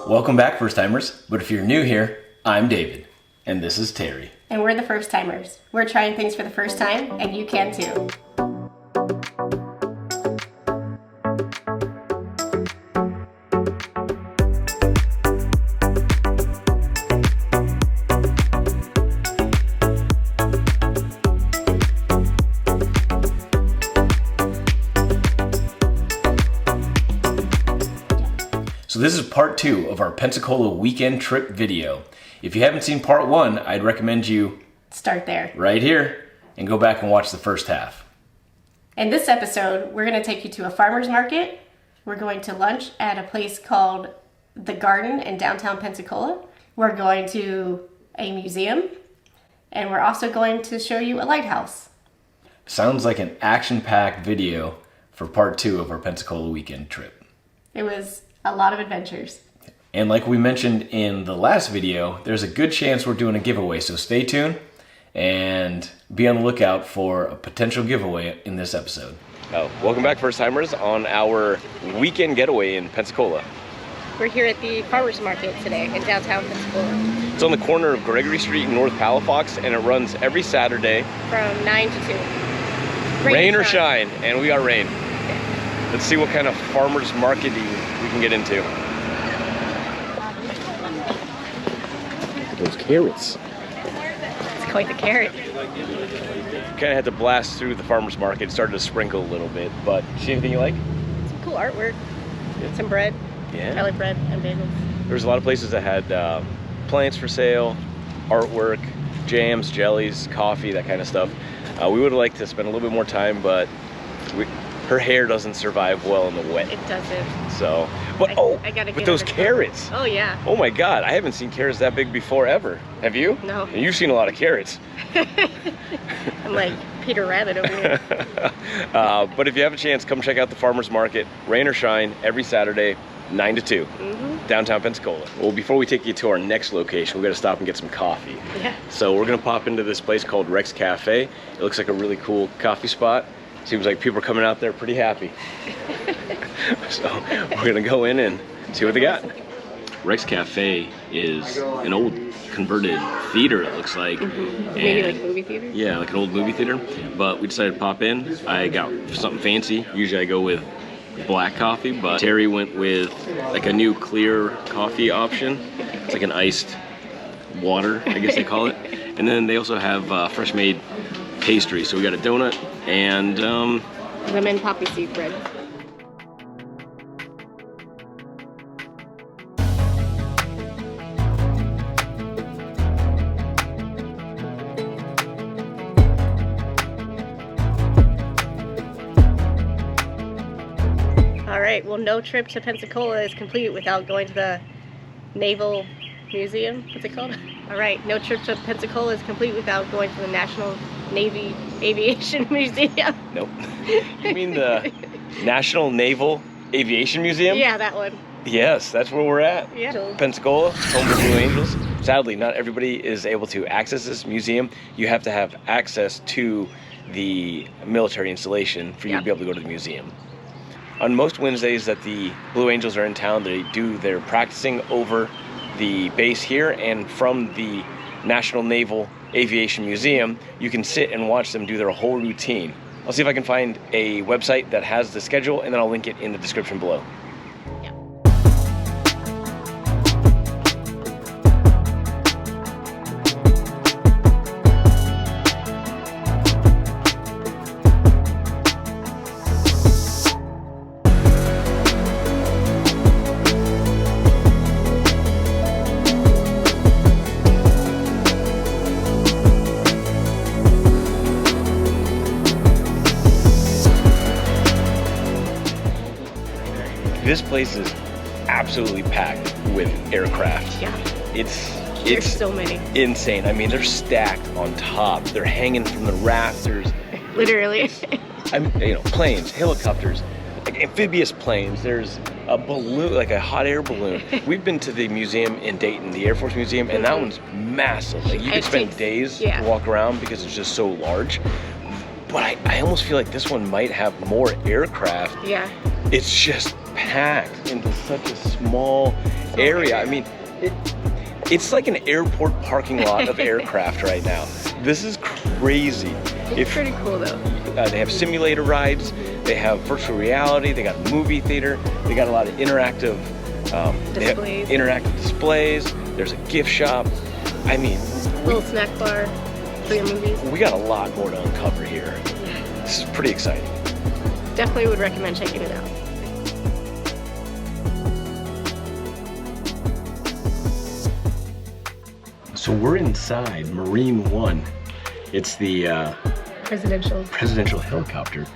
Welcome back, first timers. But if you're new here, I'm David, and this is Terry. And we're the first timers. We're trying things for the first time, and you can too. So this is part 2 of our Pensacola weekend trip video. If you haven't seen part 1, I'd recommend you Start there. right here and go back and watch the first half. In this episode, we're going to take you to a farmer's market. We're going to lunch at a place called The Garden in downtown Pensacola. We're going to a museum. And we're also going to show you a lighthouse. Sounds like an action-packed video for part 2 of our Pensacola weekend trip. It was a lot of adventures. And like we mentioned in the last video, there's a good chance we're doing a giveaway, so stay tuned and be on the lookout for a potential giveaway in this episode. Welcome back, first timers, on our weekend getaway in Pensacola. We're here at the farmer's market today in downtown Pensacola. It's on the corner of Gregory Street and North Palafox, and it runs every Saturday From 9 to 2. Rain or shine, and we got rain. Let's see what kind of farmer's marketing we can get into. Look at those carrots. It's quite the carrot. Kind of had to blast through the farmer's market. It started to sprinkle a little bit, but see anything you like? Some cool artwork. Some bread. Yeah. I like bread and bagels. There's a lot of places that had plants for sale, artwork, jams, jellies, coffee, that kind of stuff. We would have liked to spend a little bit more time, but her hair doesn't survive well in the wet. It doesn't. So, but I gotta but give those it a carrots. Oh yeah. Oh my God, I haven't seen carrots that big before ever. Have you? No. And you've seen a lot of carrots. I'm like Peter Rabbit over here. But if you have a chance, come check out the farmer's market, rain or shine, every Saturday, 9 to 2, downtown Pensacola. Well, before we take you to our next location, we're gonna stop and get some coffee. Yeah. So we're gonna pop into this place called Rex Café. It looks like a really cool coffee spot. Seems like people are coming out there pretty happy. So we're gonna go in and see what they got. Rex Café is an old converted theater, it looks like. Maybe like movie theater? Yeah, like an old movie theater. But we decided to pop in. I got something fancy. Usually I go with black coffee, but Terry went with like a new clear coffee option. It's like an iced water, I guess they call it. And then they also have fresh made pastry. So we got a donut and lemon poppy seed bread. All right, well, no trip to Pensacola is complete without going to the Naval Museum. What's it called? All right, no trip to Pensacola is complete without going to the National Naval Aviation Museum. Nope. You mean the National Naval Aviation Museum? Yeah, that one. Yes, that's where we're at. Yeah. Pensacola, home of the Blue Angels. Sadly, not everybody is able to access this museum. You have to have access to the military installation for you to be able to go to the museum. On most Wednesdays that the Blue Angels are in town, they do their practicing over the base here, and from the National Naval Aviation Museum, you can sit and watch them do their whole routine. I'll see if I can find a website that has the schedule, and then I'll link it in the description below. This place is absolutely packed with aircraft. Yeah. It's so many. Insane. I mean, they're stacked on top. They're hanging from the rafters. Literally. Planes, helicopters, like amphibious planes. There's a balloon, like a hot air balloon. We've been to the museum in Dayton, the Air Force Museum, and that one's massive. Like you could spend days to walk around because it's just so large. But I almost feel like this one might have more aircraft. Yeah. It's just packed into such a small area. I mean, it's like an airport parking lot of aircraft right now. This is crazy. It's pretty cool though. They have simulator rides, they have virtual reality, they got a movie theater, they got a lot of interactive displays. Interactive displays. There's a gift shop. I mean, little snack bar for your movies. We got a lot more to uncover here. This is pretty exciting. Definitely would recommend checking it out. So we're inside Marine One. It's the presidential helicopter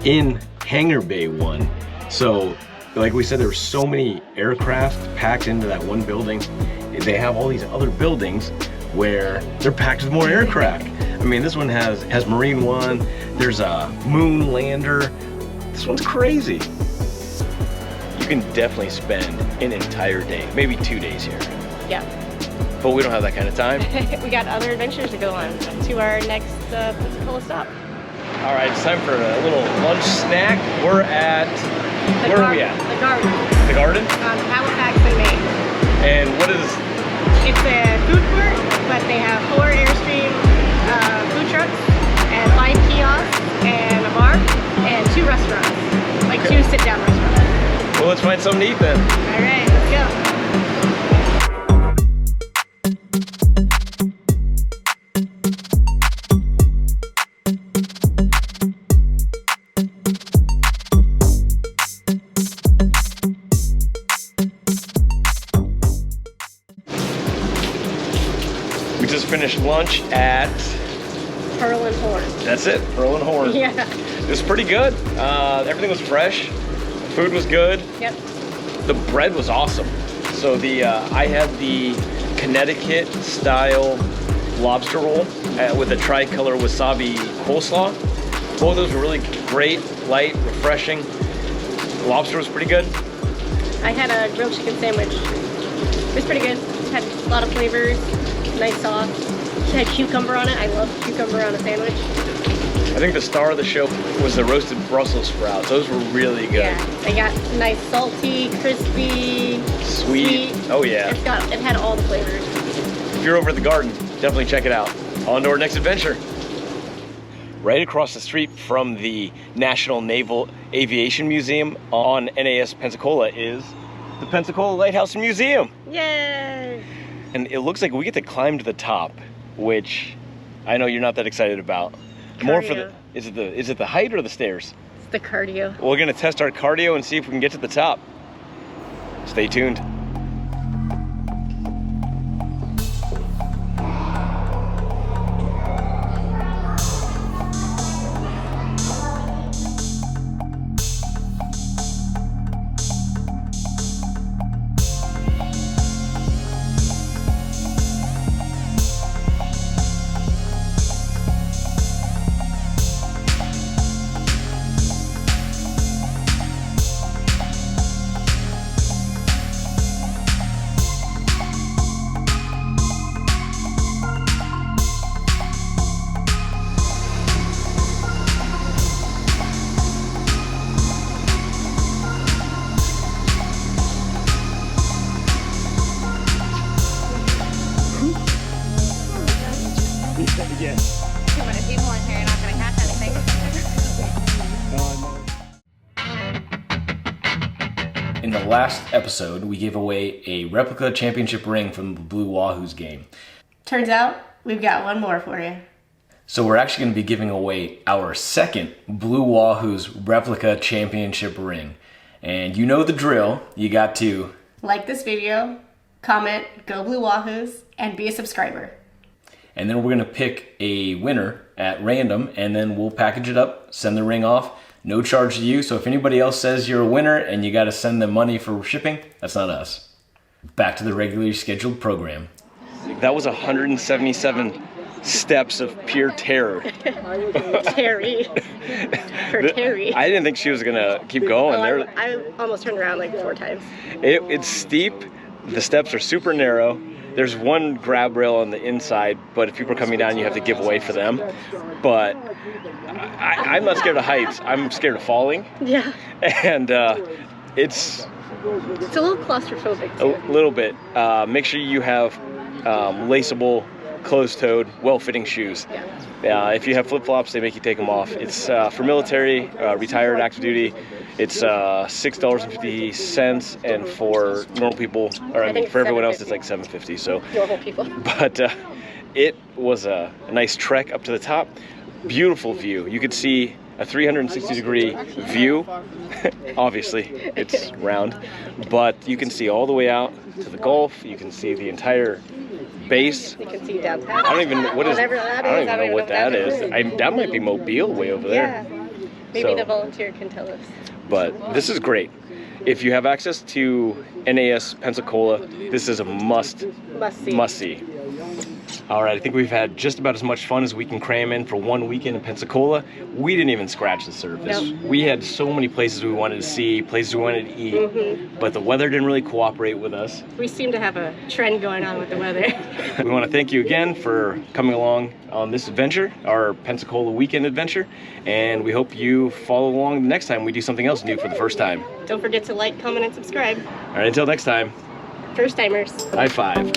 in Hangar Bay 1. So, like we said, there were so many aircraft packed into that one building. They have all these other buildings where they're packed with more aircraft. I mean, this one has Marine One. There's a moon lander. This one's crazy. You can definitely spend an entire day, maybe 2 days here. Yeah. But we don't have that kind of time. We got other adventures to go on to our next Pensacola stop. All right, it's time for a little lunch snack. We're at, where are we at? The Garden. The Garden? On Palafox in Maine. And what is? It's a food court, but they have 4 Airstream food trucks and 5 kiosks and a bar and 2 restaurants, like 2 sit-down restaurants. Well, let's find something to eat then. All right, let's go. We just finished lunch at Pearl and Horn. That's it, Pearl and Horn. Yeah. It was pretty good. Everything was fresh. The food was good. Yep. The bread was awesome. So I had the Connecticut style lobster roll with a tricolor wasabi coleslaw. Both of those were really great, light, refreshing. The lobster was pretty good. I had a grilled chicken sandwich. It was pretty good. It had a lot of flavors, nice sauce. It had cucumber on it. I love cucumber on a sandwich. I think the star of the show was the roasted Brussels sprouts. Those were really good. Yeah, they got nice salty, crispy, sweet. Oh yeah. It had all the flavors. If you're over at the Garden, definitely check it out. On to our next adventure. Right across the street from the National Naval Aviation Museum on NAS Pensacola is the Pensacola Lighthouse Museum. Yay! And it looks like we get to climb to the top, which I know you're not that excited about. Cardio. More for the is it the height or the stairs? It's the cardio. We're gonna test our cardio and see if we can get to the top. Stay tuned. Too many people in here, you're not going to catch anything. In the last episode, we gave away a replica championship ring from the Blue Wahoos game. Turns out, we've got one more for you. So we're actually going to be giving away our second Blue Wahoos replica championship ring. And you know the drill. You got to Like this video, comment, go Blue Wahoos, and be a subscriber. and then we're going to pick a winner at random, and then we'll package it up, send the ring off, no charge to you. So if anybody else says you're a winner and you got to send them money for shipping, that's not us. Back to the regularly scheduled program. That was 177 steps of pure terror. Terry. For Terry. I didn't think she was going to keep going. Oh, I almost turned around like 4 times. It's steep. The steps are super narrow. There's one grab rail on the inside, but if people are coming down, you have to give way for them. But I'm not scared of heights. I'm scared of falling. Yeah. And It's a little claustrophobic a too. little bit. Make sure you have laceable, closed-toed, well-fitting shoes. Yeah. If you have flip-flops, they make you take them off. It's for military, retired, active duty. It's $6.50, and for normal people, or I mean, think for everyone else, it's $7.50. like $7.50. So, Normal people. but it was a nice trek up to the top. Beautiful view. You could see a 360-degree view. Obviously, it's round, but you can see all the way out to the Gulf. You can see the entire base. You can see downtown. I don't even know what is. Whatever that I don't is, even know what that is. That might be Mobile way over Yeah. there. Maybe So- the volunteer can tell us. But this is great. If you have access to NAS Pensacola, this is a must see. All right, I think we've had just about as much fun as we can cram in for one weekend in Pensacola. We didn't even scratch the surface. Nope. We had so many places we wanted to see, places we wanted to eat, but the weather didn't really cooperate with us. We seem to have a trend going on with the weather. We want to thank you again for coming along on this adventure, our Pensacola weekend adventure, and we hope you follow along the next time we do something else new for the first time. Don't forget to like, comment, and subscribe. All right, until next time, First timers. high five.